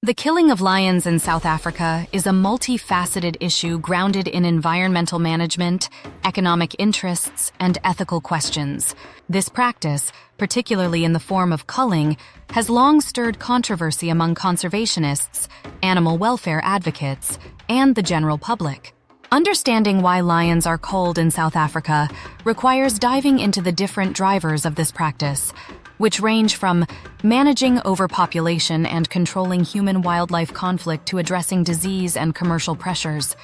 The killing of lions in South Africa is a multifaceted issue grounded in environmental management, economic interests, and ethical questions. This practice, particularly in the form of culling, has long stirred controversy among conservationists, animal welfare advocates, and the general public. Understanding why lions are culled in South Africa requires diving into the different drivers of this practice, which range from managing overpopulation and controlling human-wildlife conflict to addressing disease and commercial pressures.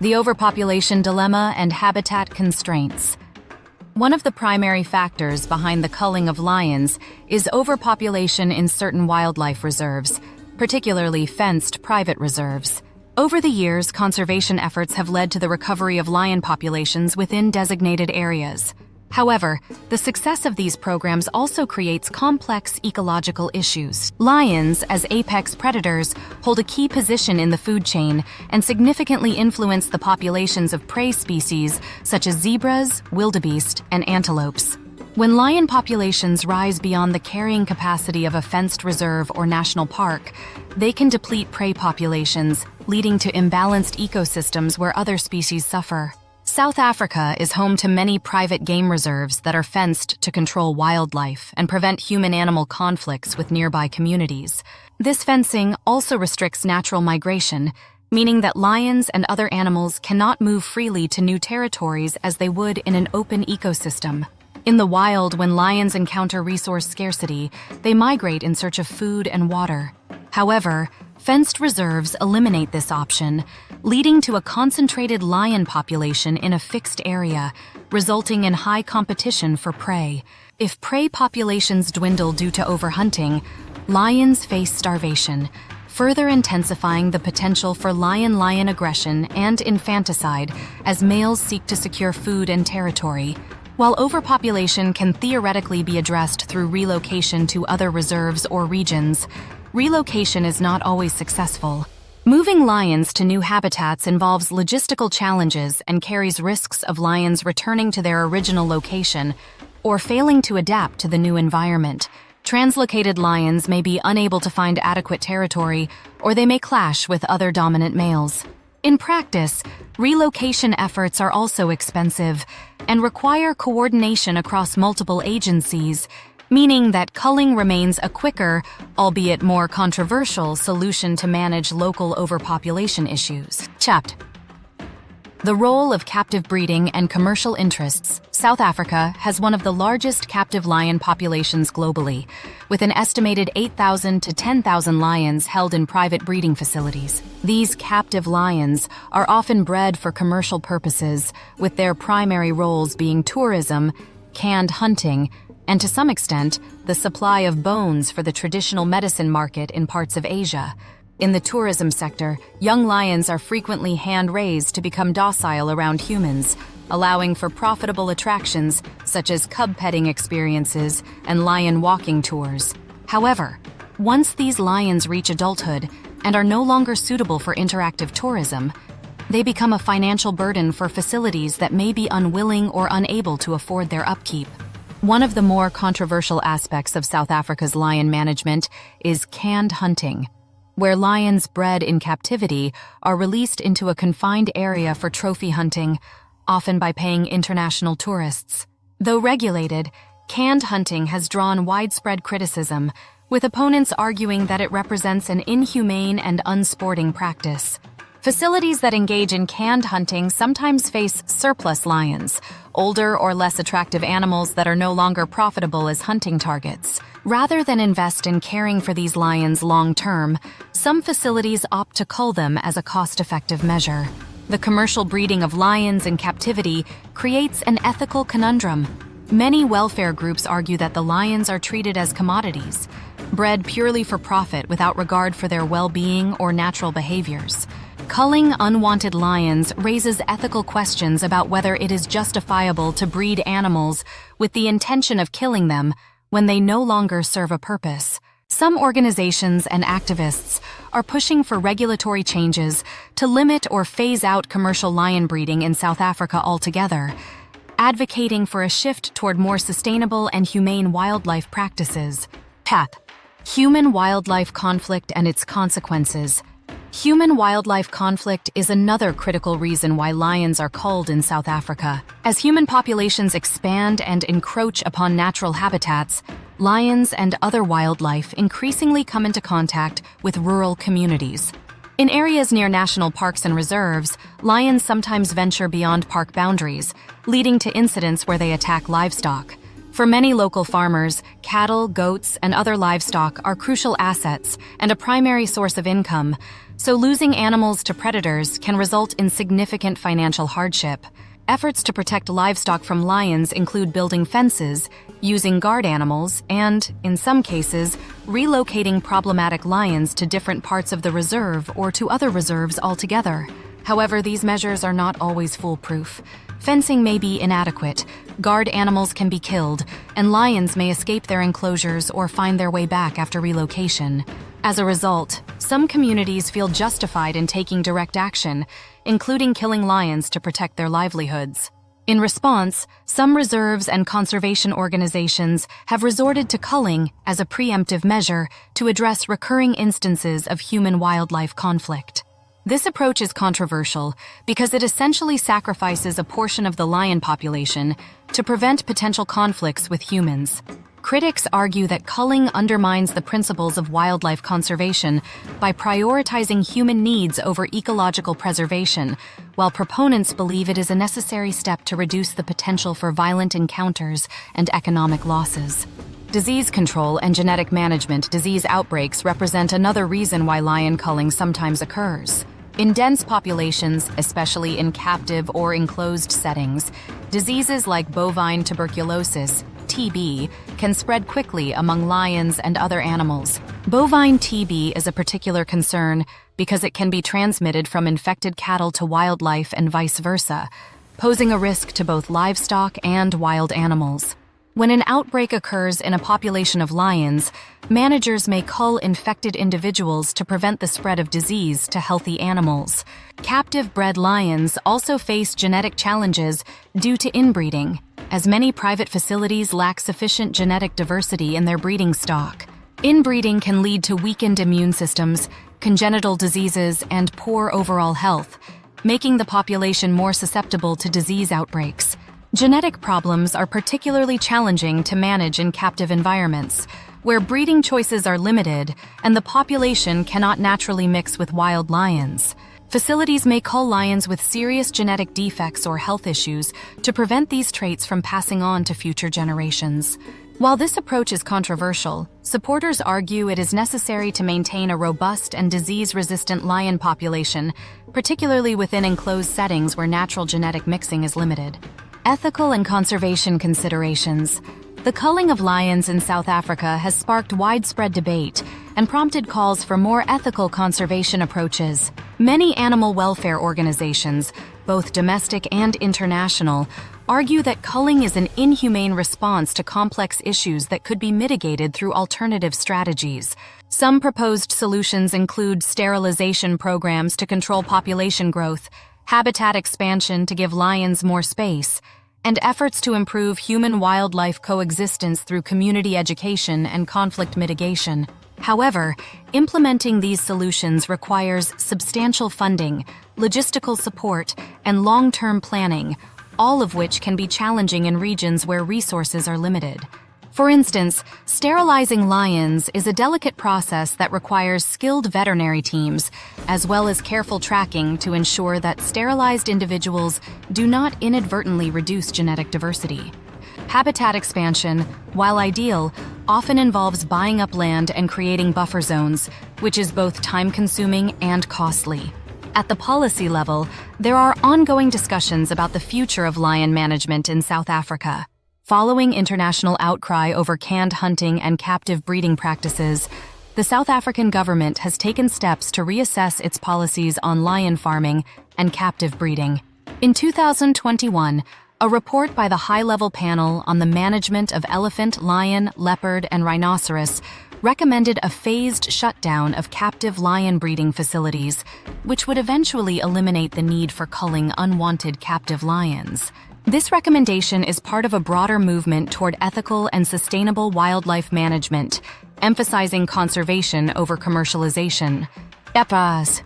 The overpopulation dilemma and habitat constraints. One of the primary factors behind the culling of lions is overpopulation in certain wildlife reserves, particularly fenced private reserves. Over the years, conservation efforts have led to the recovery of lion populations within designated areas. However, the success of these programs also creates complex ecological issues. Lions, as apex predators, hold a key position in the food chain and significantly influence the populations of prey species such as zebras, wildebeest, and antelopes. When lion populations rise beyond the carrying capacity of a fenced reserve or national park, they can deplete prey populations, leading to imbalanced ecosystems where other species suffer. South Africa is home to many private game reserves that are fenced to control wildlife and prevent human-animal conflicts with nearby communities. This fencing also restricts natural migration, meaning that lions and other animals cannot move freely to new territories as they would in an open ecosystem. In the wild, when lions encounter resource scarcity, they migrate in search of food and water. However, fenced reserves eliminate this option, leading to a concentrated lion population in a fixed area, resulting in high competition for prey. If prey populations dwindle due to overhunting, lions face starvation, further intensifying the potential for lion-lion aggression and infanticide as males seek to secure food and territory. While overpopulation can theoretically be addressed through relocation to other reserves or regions, relocation is not always successful. Moving lions to new habitats involves logistical challenges and carries risks of lions returning to their original location or failing to adapt to the new environment. Translocated lions may be unable to find adequate territory, or they may clash with other dominant males. In practice, relocation efforts are also expensive and require coordination across multiple agencies, meaning that culling remains a quicker, albeit more controversial, solution to manage local overpopulation issues. The role of captive breeding and commercial interests. South Africa has one of the largest captive lion populations globally, with an estimated 8,000 to 10,000 lions held in private breeding facilities. These captive lions are often bred for commercial purposes, with their primary roles being tourism, canned hunting, and to some extent, the supply of bones for the traditional medicine market in parts of Asia. In the tourism sector, young lions are frequently hand-raised to become docile around humans, allowing for profitable attractions such as cub petting experiences and lion walking tours. However, once these lions reach adulthood and are no longer suitable for interactive tourism, they become a financial burden for facilities that may be unwilling or unable to afford their upkeep. One of the more controversial aspects of South Africa's lion management is canned hunting, where lions bred in captivity are released into a confined area for trophy hunting, often by paying international tourists. Though regulated, canned hunting has drawn widespread criticism, with opponents arguing that it represents an inhumane and unsporting practice. Facilities that engage in canned hunting sometimes face surplus lions, older or less attractive animals that are no longer profitable as hunting targets. Rather than invest in caring for these lions long-term, some facilities opt to cull them as a cost-effective measure. The commercial breeding of lions in captivity creates an ethical conundrum. Many welfare groups argue that the lions are treated as commodities, bred purely for profit without regard for their well-being or natural behaviors. Culling unwanted lions raises ethical questions about whether it is justifiable to breed animals with the intention of killing them when they no longer serve a purpose. Some organizations and activists are pushing for regulatory changes to limit or phase out commercial lion breeding in South Africa altogether, advocating for a shift toward more sustainable and humane wildlife practices. Human-wildlife conflict and its consequences. Human-wildlife conflict is another critical reason why lions are culled in South Africa. As human populations expand and encroach upon natural habitats, lions and other wildlife increasingly come into contact with rural communities. In areas near national parks and reserves, lions sometimes venture beyond park boundaries, leading to incidents where they attack livestock. For many local farmers, cattle, goats, and other livestock are crucial assets and a primary source of income, so losing animals to predators can result in significant financial hardship. Efforts to protect livestock from lions include building fences, using guard animals, and, in some cases, relocating problematic lions to different parts of the reserve or to other reserves altogether. However, these measures are not always foolproof. Fencing may be inadequate, guard animals can be killed, and lions may escape their enclosures or find their way back after relocation. As a result, some communities feel justified in taking direct action, including killing lions to protect their livelihoods. In response, some reserves and conservation organizations have resorted to culling as a preemptive measure to address recurring instances of human-wildlife conflict. This approach is controversial because it essentially sacrifices a portion of the lion population to prevent potential conflicts with humans. Critics argue that culling undermines the principles of wildlife conservation by prioritizing human needs over ecological preservation, while proponents believe it is a necessary step to reduce the potential for violent encounters and economic losses. Disease control and genetic management. Disease outbreaks represent another reason why lion culling sometimes occurs. In dense populations, especially in captive or enclosed settings, diseases like bovine tuberculosis, TB, can spread quickly among lions and other animals. Bovine TB is a particular concern because it can be transmitted from infected cattle to wildlife and vice versa, posing a risk to both livestock and wild animals. When an outbreak occurs in a population of lions, managers may cull infected individuals to prevent the spread of disease to healthy animals. Captive-bred lions also face genetic challenges due to inbreeding, as many private facilities lack sufficient genetic diversity in their breeding stock. Inbreeding can lead to weakened immune systems, congenital diseases, and poor overall health, making the population more susceptible to disease outbreaks. Genetic problems are particularly challenging to manage in captive environments, where breeding choices are limited and the population cannot naturally mix with wild lions. Facilities may cull lions with serious genetic defects or health issues to prevent these traits from passing on to future generations. While this approach is controversial, supporters argue it is necessary to maintain a robust and disease-resistant lion population, particularly within enclosed settings where natural genetic mixing is limited. Ethical and conservation considerations. The culling of lions in South Africa has sparked widespread debate and prompted calls for more ethical conservation approaches. Many animal welfare organizations, both domestic and international, argue that culling is an inhumane response to complex issues that could be mitigated through alternative strategies. Some proposed solutions include sterilization programs to control population growth, habitat expansion to give lions more space, and efforts to improve human-wildlife coexistence through community education and conflict mitigation. However, implementing these solutions requires substantial funding, logistical support, and long-term planning, all of which can be challenging in regions where resources are limited. For instance, sterilizing lions is a delicate process that requires skilled veterinary teams, as well as careful tracking to ensure that sterilized individuals do not inadvertently reduce genetic diversity. Habitat expansion, while ideal, often involves buying up land and creating buffer zones, which is both time-consuming and costly. At the policy level, there are ongoing discussions about the future of lion management in South Africa. Following international outcry over canned hunting and captive breeding practices, the South African government has taken steps to reassess its policies on lion farming and captive breeding. In 2021, a report by the High-Level Panel on the Management of Elephant, Lion, Leopard, and Rhinoceros recommended a phased shutdown of captive lion breeding facilities, which would eventually eliminate the need for culling unwanted captive lions. This recommendation is part of a broader movement toward ethical and sustainable wildlife management, emphasizing conservation over commercialization. EPAs,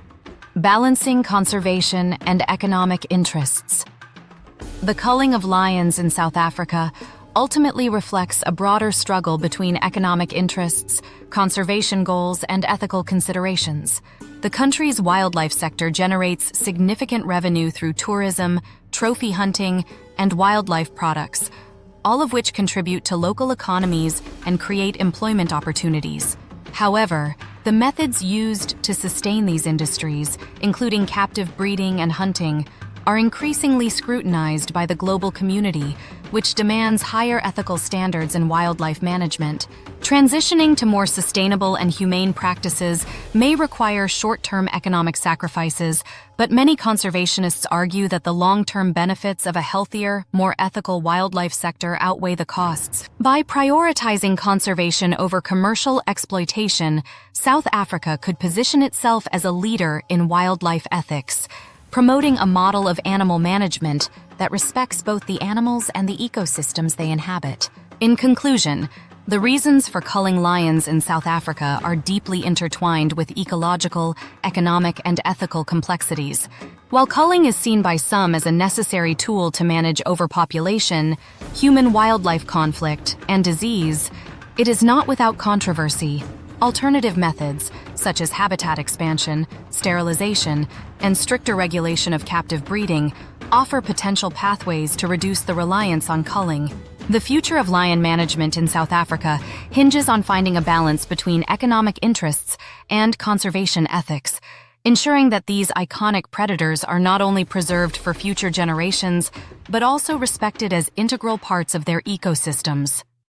balancing conservation and economic interests. The culling of lions in South Africa ultimately reflects a broader struggle between economic interests, conservation goals, and ethical considerations. The country's wildlife sector generates significant revenue through tourism, trophy hunting, and wildlife products, all of which contribute to local economies and create employment opportunities. However, the methods used to sustain these industries, including captive breeding and hunting, are increasingly scrutinized by the global community, which demands higher ethical standards in wildlife management. Transitioning to more sustainable and humane practices may require short-term economic sacrifices, but many conservationists argue that the long-term benefits of a healthier, more ethical wildlife sector outweigh the costs. By prioritizing conservation over commercial exploitation, South Africa could position itself as a leader in wildlife ethics, promoting a model of animal management that respects both the animals and the ecosystems they inhabit. In conclusion, the reasons for culling lions in South Africa are deeply intertwined with ecological, economic, and ethical complexities. While culling is seen by some as a necessary tool to manage overpopulation, human-wildlife conflict, and disease, it is not without controversy. Alternative methods, such as habitat expansion, sterilization, and stricter regulation of captive breeding, offer potential pathways to reduce the reliance on culling. The future of lion management in South Africa hinges on finding a balance between economic interests and conservation ethics, ensuring that these iconic predators are not only preserved for future generations, but also respected as integral parts of their ecosystems.